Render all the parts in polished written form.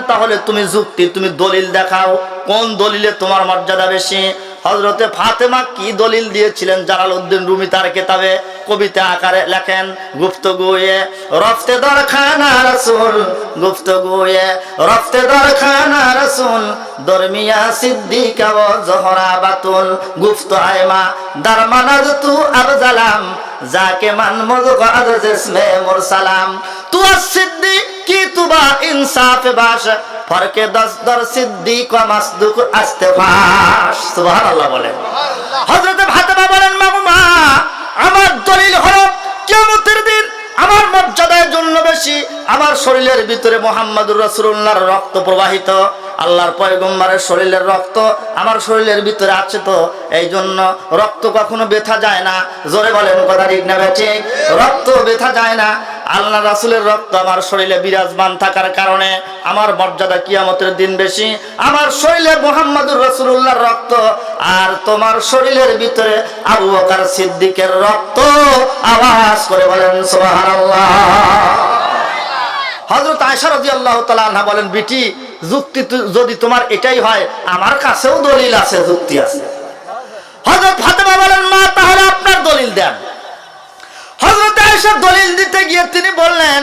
তাহলে তুমি যুক্তি, তুমি দলিল দেখাও, কোন দলিলে তোমার মর্যাদা বেশি। হযরতে ফাতেমা কি দলিল দিয়েছিলেন জালালউদ্দিন রুমি তার কিতাবে কবিতা আকারে লেখেন, গুফতগুয়ে রফতে দরখানা রাসূল, গুফতগুয়ে রফতে দরখানা রাসূল, দরমিয়া সিদ্দিকা ও জোহরা বাতুল, গুফত আয়মা দরমানাজ তু আবজালাম, যাকে মান মুযগাদ জিসমে মুরসালাম, তু সিদ্দিক কি তুবা ইনসাফ বাশ, ফরকে দর সিদ্দিক ও মাসদুক আস্তেফাস। সুবহানাল্লাহ বলেন। হযরত ফাতেমা বলেন, মা আমার দলিল হলো কিয়ামতের দিন আমার মর্যাদার জন্য বেশি আমার শরীরের ভিতরে মুহাম্মদুর রাসূলুল্লাহর রক্ত প্রবাহিত, আল্লাহর পয়গম্বরের শরীরের রক্ত আমার শরীরের ভিতরে আছে, তো এই জন্য রক্ত কখনো ব্যথা যায় না। জোরে বলেন কথা ঠিক না ঠিক? রক্ত ব্যথা যায় না। আল্লাহ রাসূলের রক্ত আমার শরীরে বিরাজমান থাকার কারণে আমার মর্যাদা কিয়ামতের দিন বেশি। আমার শরীরে মুহাম্মদুর রাসূলুল্লাহর রক্ত, আর তোমার শরীরের ভিতরে আবু বকর সিদ্দিকের রক্ত। আওয়াজ করে বলেন সুবহানাল্লাহ। হযরত আয়েশা রাদিয়াল্লাহু তাআলা আনহা বলেন, বিটি যুক্তি যদি তোমার এটাই হয়, আমার কাছেও দলিল আছে, যুক্তি আছে। হযরত ফাতেমা বলেন, মা তাহলে আপনার দলিল দেন। হযরত আয়েশা দলিল দিতে গিয়ে তিনি বললেন,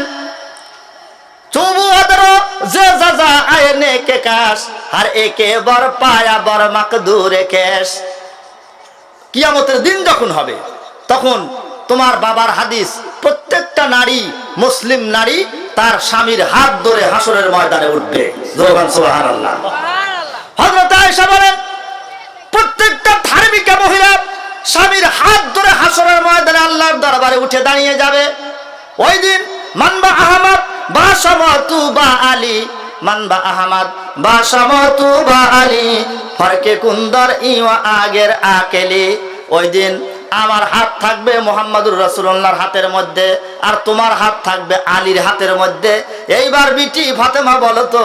চুবু আদরো যে জাজা আয়নে কে কাশ, আর একে বর পায়া বর মাকদুরে কেশ। কিয়ামতের দিন যখন হবে তখন তোমার বাবার হাদিস, প্রত্যেকটা নারী, মুসলিম নারী তার স্বামীর হাত ধরে হাসরের ময়দানে উঠবে। সুবহানাল্লাহ। হযরত আয়েশা বলেন, প্রত্যেকটা ধার্মিকা মহিলা স্বামীর হাত ধরে হাসরের ময়দানে আল্লাহর দরবারে উঠে দাঁড়িয়ে যাবে। ওই দিন মানবা আহমদ বা সামাতু বা আলী, মানবা আহমদ বা সামাতু বা আলী, ফরকে কুন্দর ইওয়া আগের আকেলি। ওই দিন আমার হাত থাকবে মুহাম্মদুর রাসূলুল্লাহর হাতের মধ্যে, আর তোমার হাত থাকবে আলীর হাতের মধ্যে। এইবার বিটি ফাতেমা বলো তো,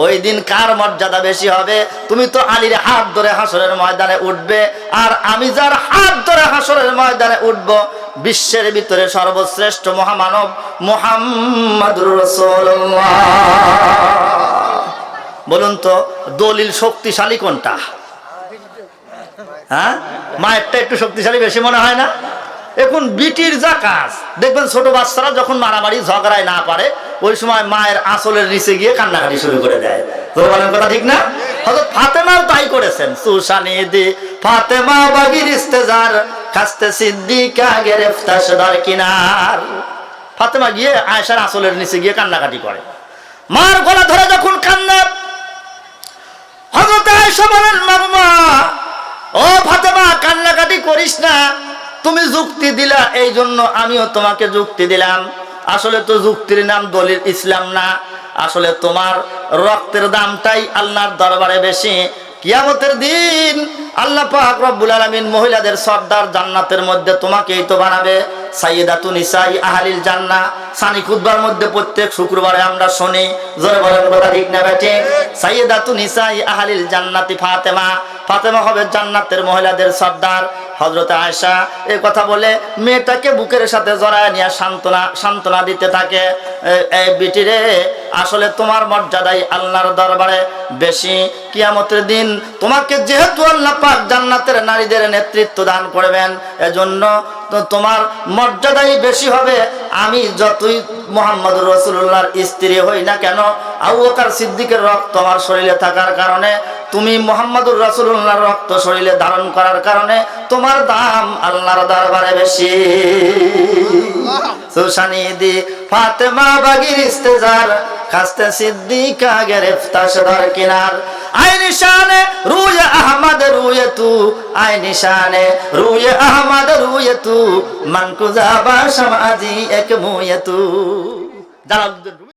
ওই দিন কার মর্যাদা বেশি হবে? তুমি তো আলীর হাত ধরে হাসরের ময়দানে উঠবে, আর আমি যার হাত ধরে হাসরের ময়দানে উঠব, বিশ্বের ভিতরে সর্বশ্রেষ্ঠ মহামানব মুহাম্মদুর রাসূলুল্লাহ। বলুন তো দলিল শক্তিশালী কোনটা? হ্যাঁ, মায়েরটা একটু শক্তিশালী বেশি মনে হয় না? এখন বিটির যা কাজ দেখবেন, ছোট বাচ্চারা যখন মারামারি ঝগড়ায় না পারে, ওই সময় মায়ের আঁচলের নিচে গিয়ে কান্নাকাটি শুরু করে দেয়। বলেন কথা ঠিক না? হযরত ফাতেমাও তাই করেছেন। সুশানি দি ফাতেমা বাগির ইস্তেজার, কাস্তে সিদ্দিকা গেরেফতাশ দার কিনার। ফাতেমা গিয়ে আয়েশার আঁচলের নিচে গিয়ে কান্নাকাটি করে, মার গলা ধরে যখন কান্না। হযরত আয়েশা বলেন, মা ও ফাতেমা কান্নাকাটি করিস না, তুমি যুক্তি দিলা এই জন্য আমিও তোমাকে যুক্তি দিলাম। আসলে তো যুক্তির নাম দলিল, ইসলাম না। আসলে তোমার রক্তের দামটাই আল্লাহর দরবারে বেশি। কিয়ামতের দিন আল্লাহ পাক রব্বুল আলামিন মহিলাদের সর্দার জান্নাতের মধ্যে তোমাকেই তো বানাবে সাইয়্যিদাতুন নিসাই আহলিল জান্নাহ। সানি খুতবার মধ্যে প্রত্যেক শুক্রবারে আমরা শুনি, জোরে বলেন কথা ঠিক না ঠিক? সাইয়্যিদাতুন নিসাই আহলিল জান্নাতি ফাতেমা। ফাতেমা হবে জান্নাতের মহিলাদের সর্দার। হযরত আয়েশা এই কথা বলে মেয়েটাকে বুকের সাথে জড়ায় নিয়ে সান্ত্বনা দিতে থাকে, এই বিটিরে আসলে তোমার মর্যাদাই আল্লাহর দরবারে বেশি। কিয়ামতের দিন তোমাকে যেহেতু আল্লাহ পাক জান্নাতের নারীদের নেতৃত্ব দান করবেন, এজন্য তো তোমার মর্যাদাই বেশি হবে। আমি যতই মুহাম্মদুর রাসূলুল্লাহর স্ত্রী হই না কেন, আবু বকর সিদ্দিকের রক্ত আমার শরীরে থাকার কারণে, তুমি মুহাম্মদুর রাসূলুল্লাহর রক্ত শরীরে ধারণ করার কারণে তোমার দাম আল্লাহর দরবারে বেশি। সুশানি দি ফাতেমা বাগির ইস্তেজার, কাস্তে সিদ্দিকা গেরেফতাশ দার কিনার। আই নিশানে রুয়ে আহমদ রুয়ে তু, আই নিশানে রুয়ে আহমদ রুয়ে তু, মান কুজাবা সমাজি এক মুয়ে তু।